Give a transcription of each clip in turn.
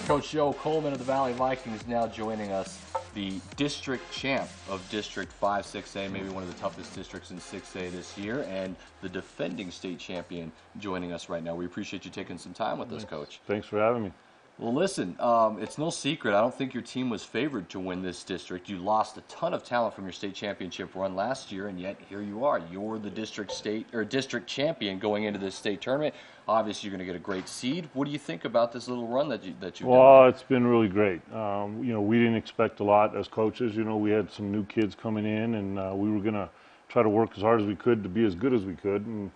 Coach Joe Coleman of the Valley Vikings now joining us, the district champ of District 5 6A, maybe one of the toughest districts in 6A this year, and the defending state champion joining us right now. We appreciate you taking some time with us, Coach. Thanks for having me. Well, listen, it's no secret. I don't think your team was favored to win this district. You lost a ton of talent from your state championship run last year, and yet here you are. You're the district champion going into this state tournament. Obviously, you're going to get a great seed. What do you think about this little run that you've done? Well, it's been really great. We didn't expect a lot as coaches. We had some new kids coming in, and we were going to try to work as hard as we could to be as good as we could. And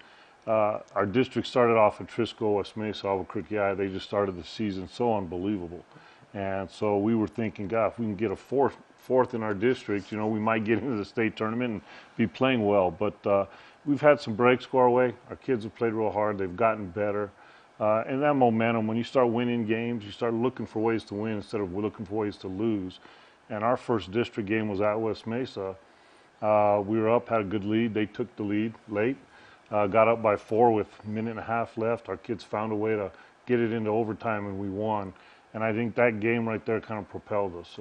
our district started off at Trisco, West Mesa, Albuquerque. They just started the season so unbelievable. And so we were thinking, God, if we can get a fourth in our district, we might get into the state tournament and be playing well. But we've had some breaks go our way. Our kids have played real hard. They've gotten better. And that momentum, when you start winning games, you start looking for ways to win instead of looking for ways to lose. And our first district game was at West Mesa. We were up, had a good lead. They took the lead late. Got up by 4 with a minute and a half left. Our kids found a way to get it into overtime, and we won. And I think that game right there kind of propelled us.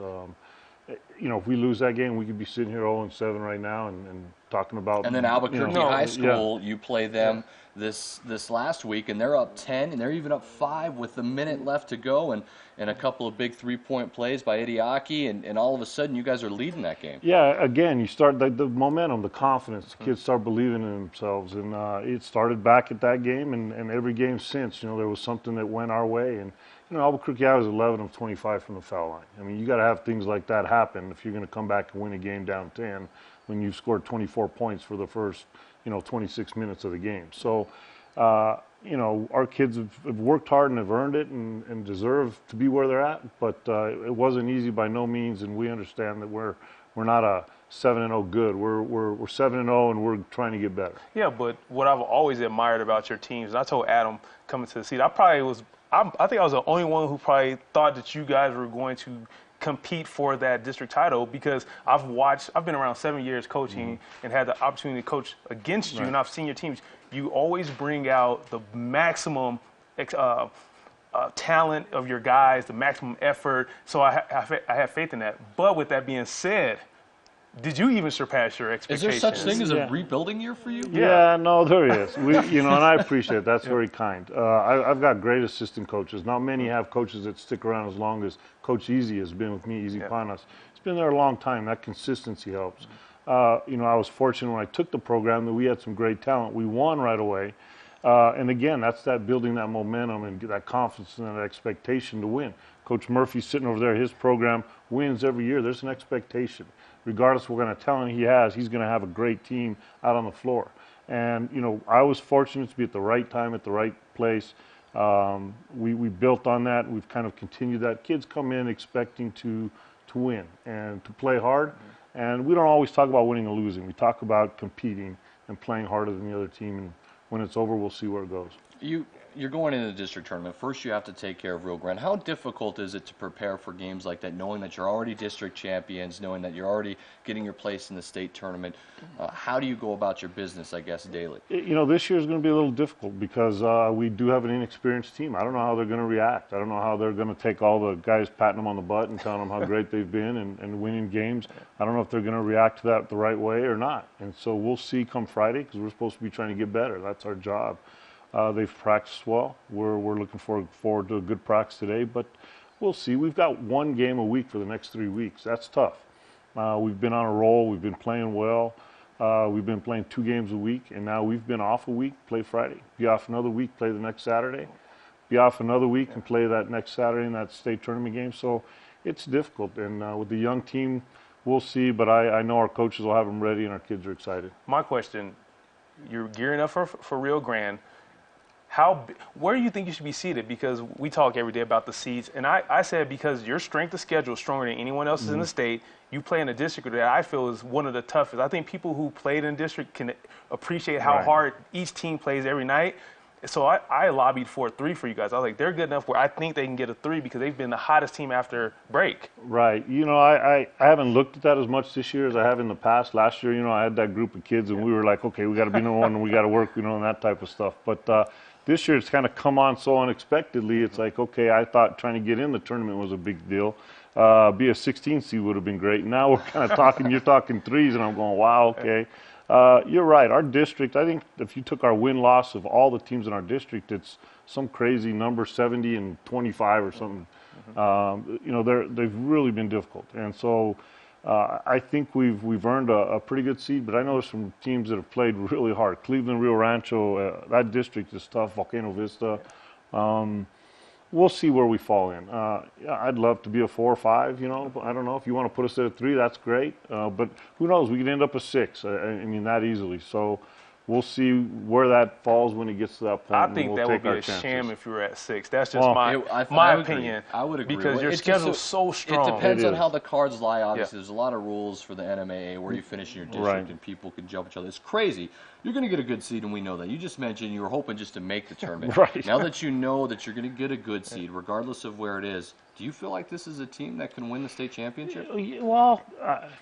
If we lose that game, we could be sitting here 0-7 right now and talking about. And then Albuquerque High School, you play them this last week, and they're up 10, and they're even up 5 with a minute left to go, and a couple of big three-point plays by Idiaki, and all of a sudden you guys are leading that game. Yeah, again, you start the momentum, the confidence. The kids start believing in themselves, and it started back at that game, and every game since. There was something that went our way, and Albuquerque was 11 of 25 from the foul line. I mean, you got to have things like that happen if you're going to come back and win a game down 10 when you've scored 24 points for the first 26 minutes of the game. So, our kids have worked hard and have earned it and deserve to be where they're at. But it wasn't easy by no means, and we understand that we're not a 7-0 good. We're 7-0 and we're trying to get better. Yeah, but what I've always admired about your teams, and I told Adam coming to the seat, I think I was the only one who probably thought that you guys were going to compete for that district title, because I've been around 7 years coaching and had the opportunity to coach against you, and I've seen your teams. You always bring out the maximum talent of your guys, the maximum effort. So I have faith in that. But with that being said, did you even surpass your expectations? Is there such thing as a rebuilding year for you? Yeah, no, there is. And I appreciate it. That's very kind. I've got great assistant coaches. Not many have coaches that stick around as long as Coach Easy has been with me, Easy Panas. He's been there a long time. That consistency helps. I was fortunate when I took the program that we had some great talent. We won right away. And again, that's that building that momentum and that confidence and that expectation to win. Coach Murphy's sitting over there. His program wins every year. There's an expectation. Regardless of what kind of talent he has, he's going to have a great team out on the floor. And, I was fortunate to be at the right time, at the right place. We built on that. We've kind of continued that. Kids come in expecting to win and to play hard. And we don't always talk about winning or losing. We talk about competing and playing harder than the other team. And when it's over, we'll see where it goes. You're going into the district tournament. First, you have to take care of Rio Grande. How difficult is it to prepare for games like that, knowing that you're already district champions, knowing that you're already getting your place in the state tournament? How do you go about your business, I guess, daily? This year is going to be a little difficult because we do have an inexperienced team. I don't know how they're going to react. I don't know how they're going to take all the guys patting them on the butt and telling them how great they've been and winning games. I don't know if they're going to react to that the right way or not. And so we'll see come Friday, because we're supposed to be trying to get better. That's our job. They've practiced well. We're looking forward to a good practice today, but we'll see. We've got one game a week for the next 3 weeks. That's tough. We've been on a roll. We've been playing well. We've been playing 2 games a week, and now we've been off a week, play Friday. Be off another week, play the next Saturday. Be off another week and play that next Saturday in that state tournament game. So it's difficult, and with the young team, we'll see, but I know our coaches will have them ready, and our kids are excited. My question, you're gearing up for Rio Grande. Where do you think you should be seated? Because we talk every day about the seats, and I said because your strength of schedule is stronger than anyone else's in the state. You play in a district that I feel is one of the toughest. I think people who played in district can appreciate how hard each team plays every night. So I lobbied for a 3 for you guys. I was like, they're good enough where I think they can get a 3 because they've been the hottest team after break. Right. I haven't looked at that as much this year as I have in the past. Last year, I had that group of kids, and we were like, okay, we got to be number one, and we got to work, and that type of stuff. But This year it's kind of come on so unexpectedly. It's like, okay, I thought trying to get in the tournament was a big deal. Be a 16 seed would have been great. Now we're kind of talking, you're talking threes, and I'm going, wow, okay. You're right. Our district, I think if you took our win-loss of all the teams in our district, it's some crazy number, 70 and 25 or something. You know, they've really been difficult. And so I think we've earned a pretty good seed, but I know there's some teams that have played really hard. Cleveland, Rio Rancho, that district is tough. Volcano Vista. We'll see where we fall in. Yeah, I'd love to be a 4 or 5, you know. I don't know. If you want to put us at a 3, that's great. But who knows? We could end up a 6. I mean, that easily. So we'll see where that falls when it gets to that point. I think that would be a sham if you were at 6. That's just Well, my opinion. I would agree. Because your schedule's so strong. It depends It on is. how the cards lie. Obviously, there's a lot of rules for the NMAA where you finish in your district Right. and people can jump each other. It's crazy. You're going to get a good seed, and we know that. You just mentioned you were hoping just to make the tournament. Right. Now that you know that you're going to get a good seed, regardless of where it is, do you feel like this is a team that can win the state championship? Well,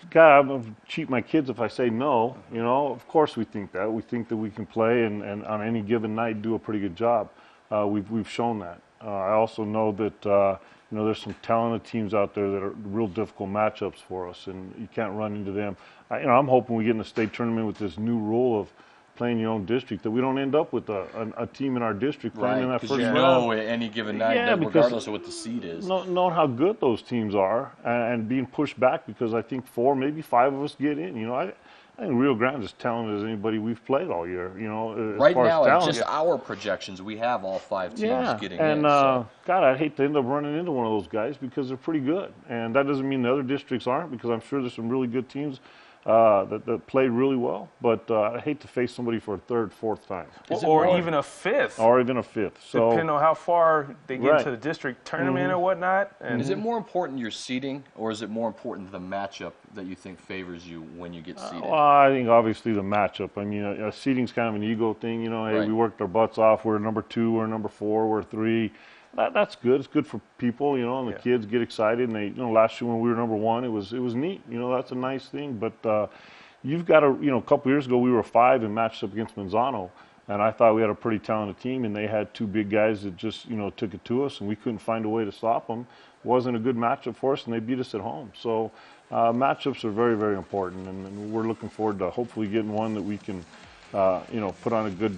God, I'm going to cheat my kids if I say no. You know, of course we think that. We think that we can play and on any given night do a pretty good job. We've shown that. I also know that you know, there's some talented teams out there that are real difficult matchups for us, and you can't run into them. You know, I'm hoping we get in the state tournament with this new rule of playing your own district, that we don't end up with a team in our district playing in that first because you round. know at any given night, Yeah, because regardless of what the seed is. Knowing how good those teams are and being pushed back because I think 4, maybe 5 of us get in. You know, I think Rio Grande is as talented as anybody we've played all year. You know, as Right far now, as at talent. just our projections, we have all 5 teams getting and in. So. God, I'd hate to end up running into one of those guys because they're pretty good, and that doesn't mean the other districts aren't, because I'm sure there's some really good teams that played really well. But I hate to face somebody for a 3rd, 4th time, Or even a 5th. or even a 5th. So Depending on how far they get Right. into the district tournament or whatnot. And Is it more important your seeding, or is it more important the matchup that you think favors you when you get seeded? Well, I think obviously the matchup. I mean, seeding's kind of an ego thing. You know, hey, Right. we worked our butts off. We're number 2, we're number 4, we're 3. That's good. It's good for people, you know, and the kids get excited. And they, you know, last year when we were number 1, it was neat. You know, that's a nice thing. But you've got to, you know, a couple years ago we were 5 and matched up against Manzano, and I thought we had a pretty talented team, and they had 2 big guys that just, you know, took it to us, and we couldn't find a way to stop them. It wasn't a good matchup for us, and they beat us at home. So matchups are very, very important, and we're looking forward to hopefully getting one that we can, you know, put on a good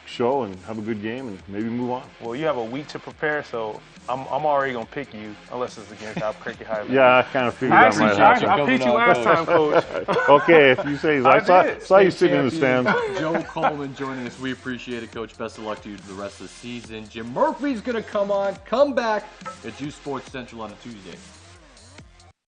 show and have a good game and maybe move on. Well, you have a week to prepare, so I'm already going to pick you, unless it's against Albuquerque High. Yeah, I kind of figured that might happen. I picked you last time, Coach. Okay, if you say so. I saw you sitting in the stands. Joe Coleman joining us. We appreciate it, Coach. Best of luck to you for the rest of the season. Jim Murphy's going to come back. It's uSports Central on a Tuesday.